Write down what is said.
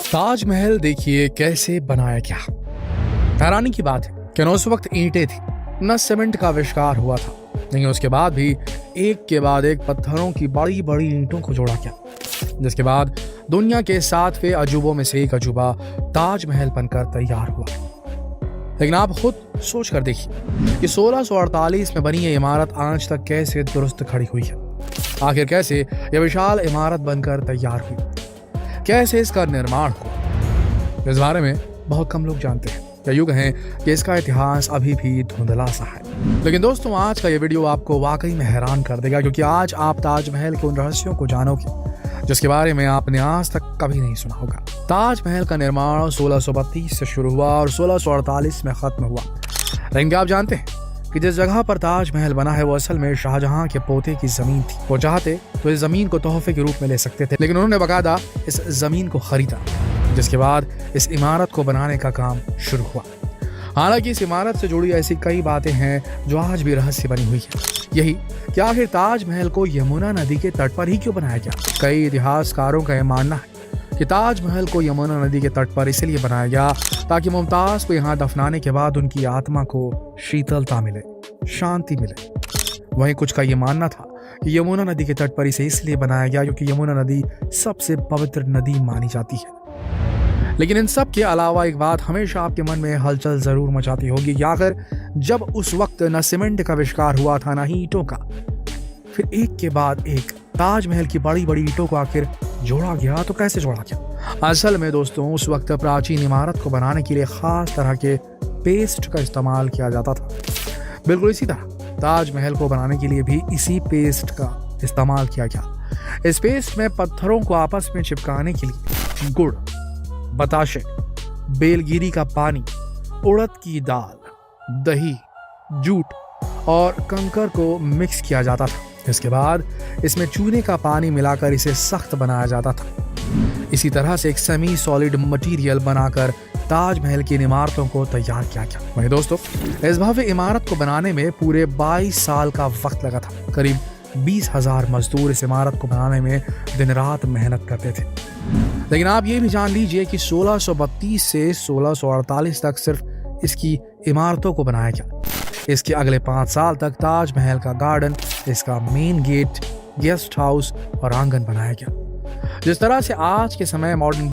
ताजमहल देखिए कैसे बनाया गया। हैरानी की बात है कि न उस वक्त ईंटें थी न सीमेंट का आविष्कार हुआ था, लेकिन उसके बाद भी एक के बाद एक पत्थरों की बड़ी बड़ी ईंटों को जोड़ा गया, जिसके बाद दुनिया के 7वें अजूबों में से एक अजूबा ताजमहल बनकर तैयार हुआ। लेकिन आप खुद सोच कर देखिए कि 1648 में बनी ये इमारत आज तक कैसे दुरुस्त खड़ी हुई है। आखिर कैसे यह विशाल इमारत बनकर तैयार हुई, कैसे इसका निर्माण हुआ, इस बारे में बहुत कम लोग जानते हैं। या यूं कहें कि इसका इतिहास अभी भी धुंधला सा है। लेकिन दोस्तों, आज का ये वीडियो आपको वाकई में हैरान कर देगा, क्योंकि आज आप ताजमहल के उन रहस्यों को जानोगे जिसके बारे में आपने आज तक कभी नहीं सुना होगा। ताजमहल का निर्माण 1632 से शुरू हुआ और 1648 में खत्म हुआ। लेकिन क्या आप जानते हैं कि जिस जगह पर ताजमहल बना है वो असल में शाहजहां के पोते की जमीन थी। वो चाहते तो इस जमीन को तोहफे के रूप में ले सकते थे, लेकिन उन्होंने बाकायदा इस जमीन को खरीदा, जिसके बाद इस इमारत को बनाने का काम शुरू हुआ। हालांकि इस इमारत से जुड़ी ऐसी कई बातें हैं जो आज भी रहस्य बनी हुई है। यही कि आखिर ताजमहल को यमुना नदी के तट पर ही क्यों बनाया गया। कई इतिहासकारों का यह मानना है कि ताजमहल को यमुना नदी के तट पर इसलिए बनाया गया ताकि मुमताज को यहाँ दफनाने के बाद उनकी आत्मा को शीतलता मिले, शांति मिले। वहीं कुछ का यह मानना था कि यमुना नदी के तट पर इसे इसलिए बनाया गया क्योंकि यमुना नदी सबसे पवित्र नदी मानी जाती है। लेकिन इन सब के अलावा एक बात हमेशा आपके मन में हलचल जरूर मचाती होगी कि आखिर जब उस वक्त न सीमेंट का आविष्कार हुआ था, न ही ईंटों का, फिर एक के बाद एक ताजमहल की बड़ी बड़ी ईंटों को आखिर जोड़ा गया, तो कैसे जोड़ा गया। असल में दोस्तों, उस वक्त प्राचीन इमारत को बनाने के लिए खास तरह के पेस्ट का इस्तेमाल किया जाता था। बिल्कुल इसी तरह ताजमहल को बनाने के लिए भी इसी पेस्ट का इस्तेमाल किया गया। इस पेस्ट में पत्थरों को आपस में चिपकाने के लिए गुड़, बताशे, बेलगिरी का पानी, उड़द की दाल, दही, जूट और कंकर को मिक्स किया जाता था। इसके बाद इसमें चूने का पानी मिलाकर इसे सख्त बनाया जाता था। इसी तरह से एक सेमी सॉलिड मटेरियल बनाकर ताजमहल की इमारतों को तैयार किया गया। वहीं दोस्तों, इस भव्य इमारत को बनाने में पूरे 22 साल का वक्त लगा था। करीब 20,000 मजदूर इस इमारत को बनाने में दिन रात मेहनत करते थे। लेकिन आप ये भी जान लीजिए कि 1632 से 1648 तक सिर्फ इसकी इमारतों को बनाया गया। इसके अगले 5 साल तक ताजमहल का गार्डन, इसका मेन गेट, गेस्ट हाउस और आंगन बनाया गया। जिस तरह से आज के समय मॉडर्न